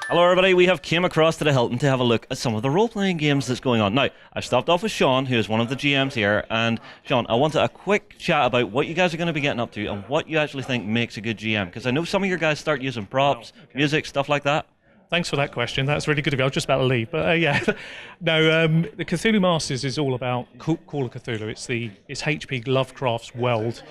Hello everybody, we have came across to the Hilton to have a look at some of the role-playing games that's going on. Now, I've stopped off with Sean, who is one of the GMs here, and Sean, I wanted a quick chat about what you guys are going to be getting up to and what you actually think makes a good GM, because I know some of your guys start using props, music, stuff like that. Thanks for that question. That's really good of you. I was just about to leave, but yeah. No, the Cthulhu Masters is all about Call of Cthulhu. It's H.P. Lovecraft's world,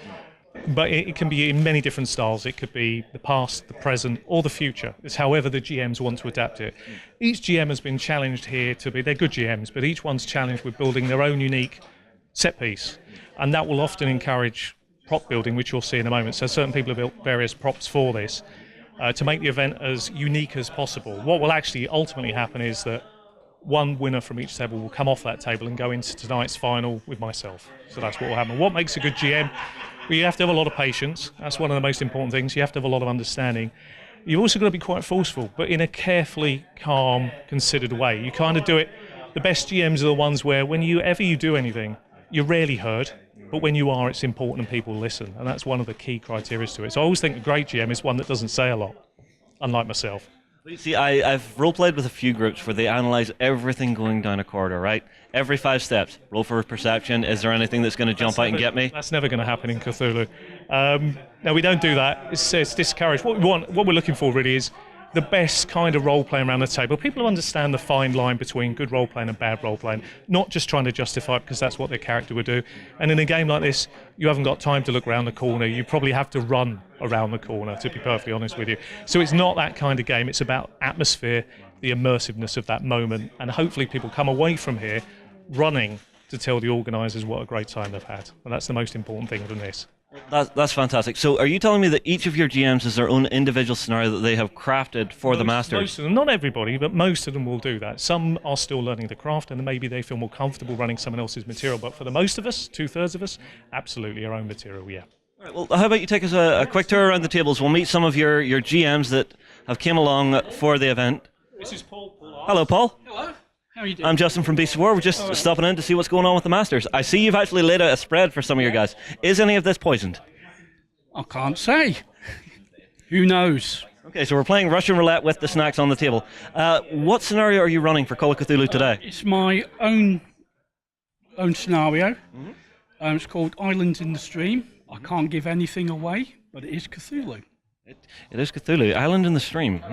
but it can be in many different styles. It could be the past, the present, or the future. It's however the GMs want to adapt it. Each GM has been challenged here to be, they're good GMs, but each one's challenged with building their own unique set piece, and that will often encourage prop building, which you'll see in a moment. So certain people have built various props for this. To make the event as unique as possible. What will actually ultimately happen is that one winner from each table will come off that table and go into tonight's final with myself. So that's what will happen. What makes a good GM? Well, you have to have a lot of patience. That's one of the most important things. You have to have a lot of understanding. You've also got to be quite forceful, but in a carefully, calm, considered way. You kind of do it. The best GMs are the ones where whenever you do anything, you're rarely heard. But when you are, it's important and people listen. And that's one of the key criteria to it. So I always think a great GM is one that doesn't say a lot, unlike myself. You see, I've role-played with a few groups where they analyse everything going down a corridor, right? Every 5 steps. Roll for perception. Is there anything that's going to jump out and get me? That's never going to happen in Cthulhu. No, we don't do that. It's discouraged. What we're looking for really is the best kind of role-playing around the table. People who understand the fine line between good role-playing and bad role-playing, not just trying to justify it because that's what their character would do. And in a game like this, you haven't got time to look around the corner. You probably have to run around the corner, to be perfectly honest with you. So it's not that kind of game. It's about atmosphere, the immersiveness of that moment, and hopefully people come away from here running to tell the organisers what a great time they've had. And that's the most important thing from this. That's fantastic. So are you telling me that each of your GMs has their own individual scenario that they have crafted for the Masters? Most of them, not everybody, but most of them will do that. Some are still learning the craft and maybe they feel more comfortable running someone else's material, but for the most of us, 2/3 of us, absolutely our own material, yeah. All right, well, how about you take us a quick tour around the tables? We'll meet some of your GMs that have came along for the event. This is Paul. Hello, Paul. Hello. How are you doing? I'm Justin from Beast of War. We're just stopping in to see what's going on with the Masters. I see you've actually laid out a spread for some of your guys. Is any of this poisoned? I can't say. Who knows? Okay, so we're playing Russian roulette with the snacks on the table. What scenario are you running for Call of Cthulhu today? It's my own scenario. It's called Islands in the Stream. I can't give anything away, but it is Cthulhu. It is Cthulhu. Island in the Stream.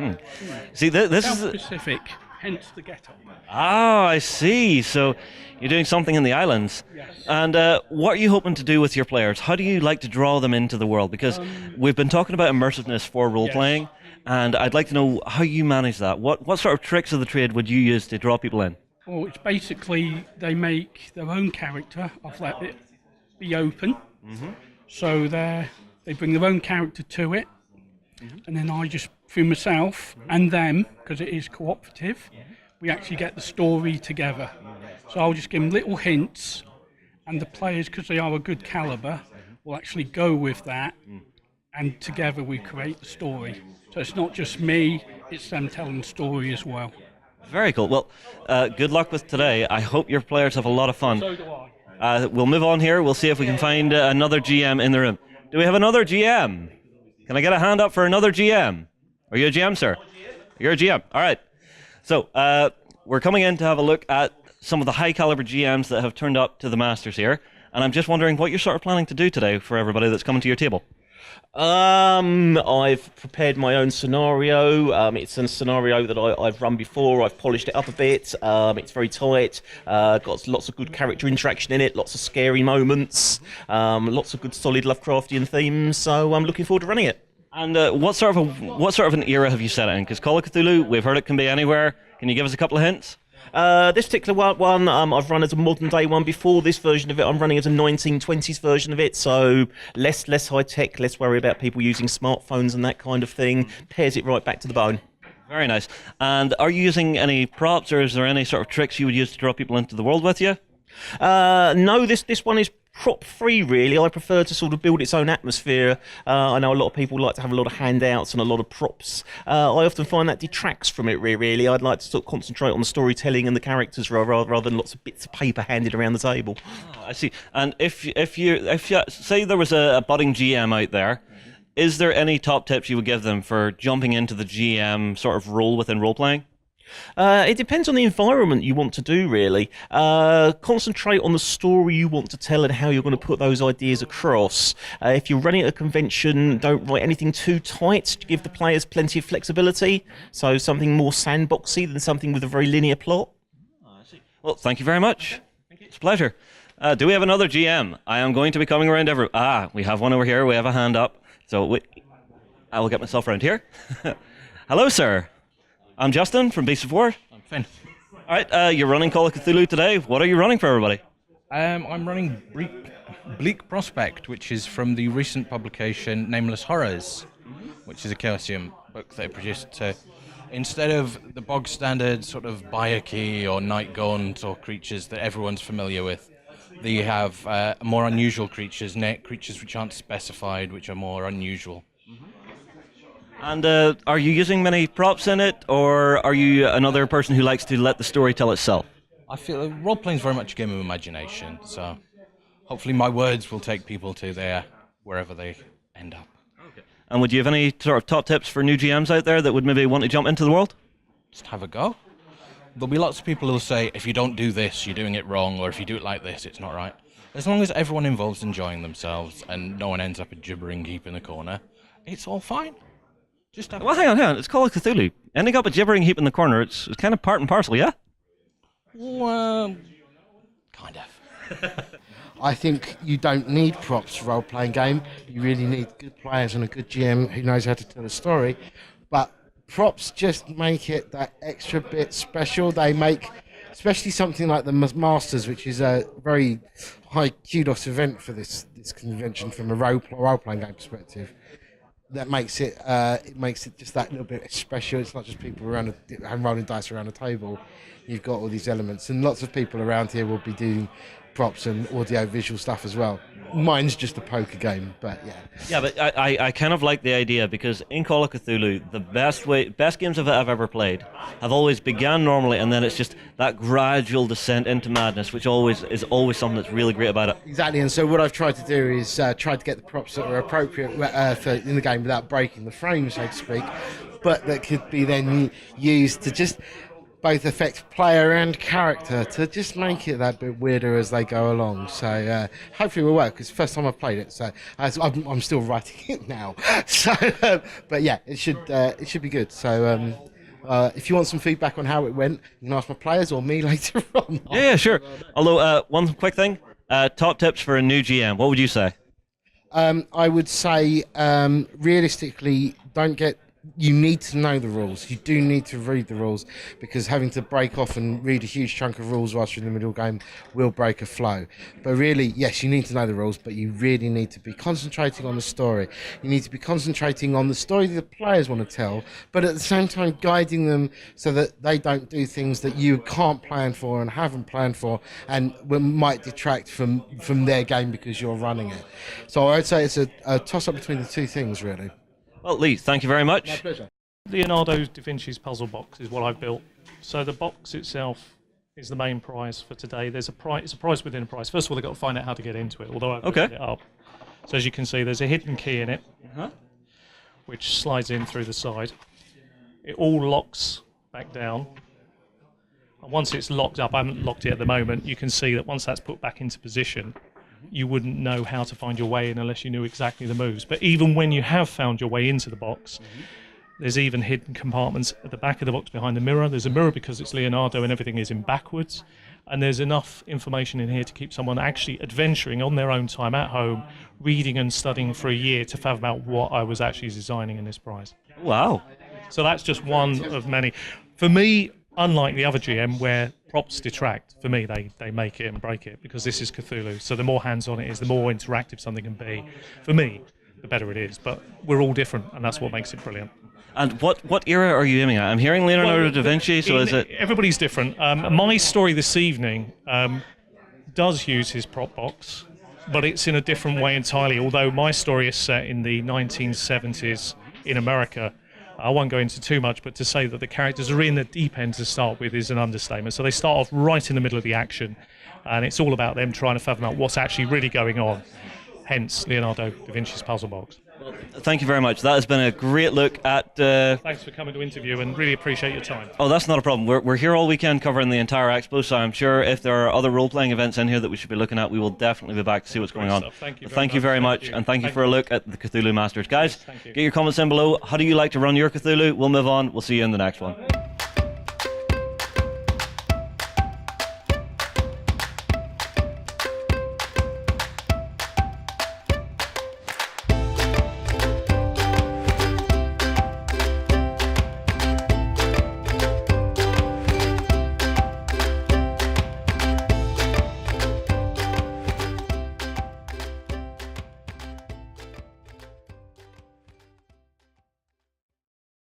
See, this South is... Pacific, hence the get-up. Ah, I see. So you're doing something in the islands. Yes. And what are you hoping to do with your players? How do you like to draw them into the world? Because we've been talking about immersiveness for role-playing, and I'd like to know how you manage that. What sort of tricks of the trade would you use to draw people in? Well, it's basically they make their own character. I've let it be open. So they bring their own character to it. And then I just, through myself and them, because it is cooperative, we actually get the story together. So I'll just give them little hints, and the players, because they are a good calibre, will actually go with that, and together we create the story. So it's not just me, it's them telling the story as well. Very cool. Well, good luck with today. I hope your players have a lot of fun. So do I. We'll move on here. We'll see if we can find another GM in the room. Do we have another GM? Can I get a hand up for another GM? Are you a GM, sir? You're a GM. All right. So we're coming in to have a look at some of the high caliber GMs that have turned up to the Masters here. And I'm just wondering what you're sort of planning to do today for everybody that's coming to your table. I've prepared my own scenario. It's a scenario that I've run before. I've polished it up a bit. It's very tight. Got lots of good character interaction in it. Lots of scary moments. Lots of good solid Lovecraftian themes. So I'm looking forward to running it. And what sort of an era have you set it in? Because Call of Cthulhu, we've heard it can be anywhere. Can you give us a couple of hints? This particular one, I've run as a modern day one before. This version of it, I'm running as a 1920s version of it, so less high tech, less worry about people using smartphones and that kind of thing. Pairs it right back to the bone. Very nice. And are you using any props, or is there any sort of tricks you would use to draw people into the world with you? No, this one is prop free really. I prefer to sort of build its own atmosphere. I know a lot of people like to have a lot of handouts and a lot of props. I often find that detracts from it really. I'd like to sort of concentrate on the storytelling and the characters rather than lots of bits of paper handed around the table. Oh, I see. And if you say there was a budding GM out there, is there any top tips you would give them for jumping into the GM sort of role within role playing? It depends on the environment you want to do, really. Concentrate on the story you want to tell and how you're going to put those ideas across. If you're running a convention, don't write anything too tight to give the players plenty of flexibility. So something more sandboxy than something with a very linear plot. Well, thank you very much. It's a pleasure. Do we have another GM? I am going to be coming around every... we have one over here. We have a hand up. So I will get myself around here. Hello, sir. I'm Justin from Beast of War. I'm Finn. All right, you're running Call of Cthulhu today. What are you running for everybody? I'm running Bleak Prospect, which is from the recent publication Nameless Horrors, which is a Chaosium book they produced to... Instead of the bog standard sort of Bayaki or Night Gaunt or creatures that everyone's familiar with, they have more unusual creatures, creatures which aren't specified, which are more unusual. And are you using many props in it, or are you another person who likes to let the story tell itself? I feel role-playing is very much a game of imagination, so hopefully my words will take people to wherever they end up. Okay. And would you have any sort of top tips for new GMs out there that would maybe want to jump into the world? Just have a go. There'll be lots of people who'll say, if you don't do this, you're doing it wrong, or if you do it like this, it's not right. As long as everyone involved's enjoying themselves and no one ends up a gibbering heap in the corner, it's all fine. Well, hang on. It's Call of Cthulhu. Ending up a gibbering heap in the corner, it's kind of part and parcel, yeah? Well, kind of. I think you don't need props for a role-playing game. You really need good players and a good GM who knows how to tell a story. But props just make it that extra bit special. They make, especially something like the Masters, which is a very high kudos event for this convention from a role-playing game perspective. That makes it just that little bit special. It's not just people around rolling dice around a table. You've got all these elements, and lots of people around here will be doing props and audio visual stuff as well. Mine's just a poker game, but yeah. Yeah, but I kind of like the idea, because in Call of Cthulhu, the best games of it I've ever played have always began normally, and then it's just that gradual descent into madness, which is always something that's really great about it. Exactly, and so what I've tried to do is try to get the props that are appropriate in the game without breaking the frame, so to speak, but that could be then used to just both affect player and character to just make it that bit weirder as they go along. So hopefully it will work, because it's the first time I've played it, so I'm still writing it now. So, but yeah, it should be good. So if you want some feedback on how it went, you can ask my players or me later on. Yeah, sure. Although, one quick thing, top tips for a new GM, what would you say? I would say, realistically, you need to know the rules. You do need to read the rules, because having to break off and read a huge chunk of rules whilst you're in the middle game will break a flow. But really, yes, you need to know the rules, but you really need to be concentrating on the story. You need to be concentrating on the story that the players want to tell, but at the same time guiding them so that they don't do things that you can't plan for and haven't planned for, and might detract from their game because you're running it. So I'd say it's a toss-up between the two things, really. Well, Lee, thank you very much. My pleasure. Leonardo da Vinci's puzzle box is what I've built. So the box itself is the main prize for today. It's a prize within a prize. First of all, they've got to find out how to get into it, although I've built it up. So as you can see, there's a hidden key in it, which slides in through the side. It all locks back down. And once it's locked up, I haven't locked it at the moment, you can see that once that's put back into position, you wouldn't know how to find your way in unless you knew exactly the moves. But even when you have found your way into the box, there's even hidden compartments at the back of the box behind the mirror. There's a mirror because it's Leonardo and everything is in backwards. And there's enough information in here to keep someone actually adventuring on their own time at home, reading and studying for a year to fathom out what I was actually designing in this prize. Wow. So that's just one of many. For me, unlike the other GM where props detract, for me they make it and break it, because this is Cthulhu. So the more hands-on it is, the more interactive something can be. For me, the better it is. But we're all different, and that's what makes it brilliant. And what era are you aiming at? I'm hearing Leonardo da Vinci, so is it... Everybody's different. My story this evening does use his prop box, but it's in a different way entirely, although my story is set in the 1970s in America. I won't go into too much, but to say that the characters are in the deep end to start with is an understatement. So they start off right in the middle of the action, and it's all about them trying to fathom out what's actually really going on. Hence, Leonardo da Vinci's puzzle box. Thank you very much. That has been a great look at. Thanks for coming to interview, and really appreciate your time. Oh, that's not a problem. We're here all weekend covering the entire expo, so I'm sure if there are other role-playing events in here that we should be looking at, we will definitely be back to see what's going on. Stuff. Thank you Very much, and thank you for a look at the Cthulhu Masters. Guys, Thank you. get your comments in below. How do you like to run your Cthulhu? We'll move on. We'll see you in the next one.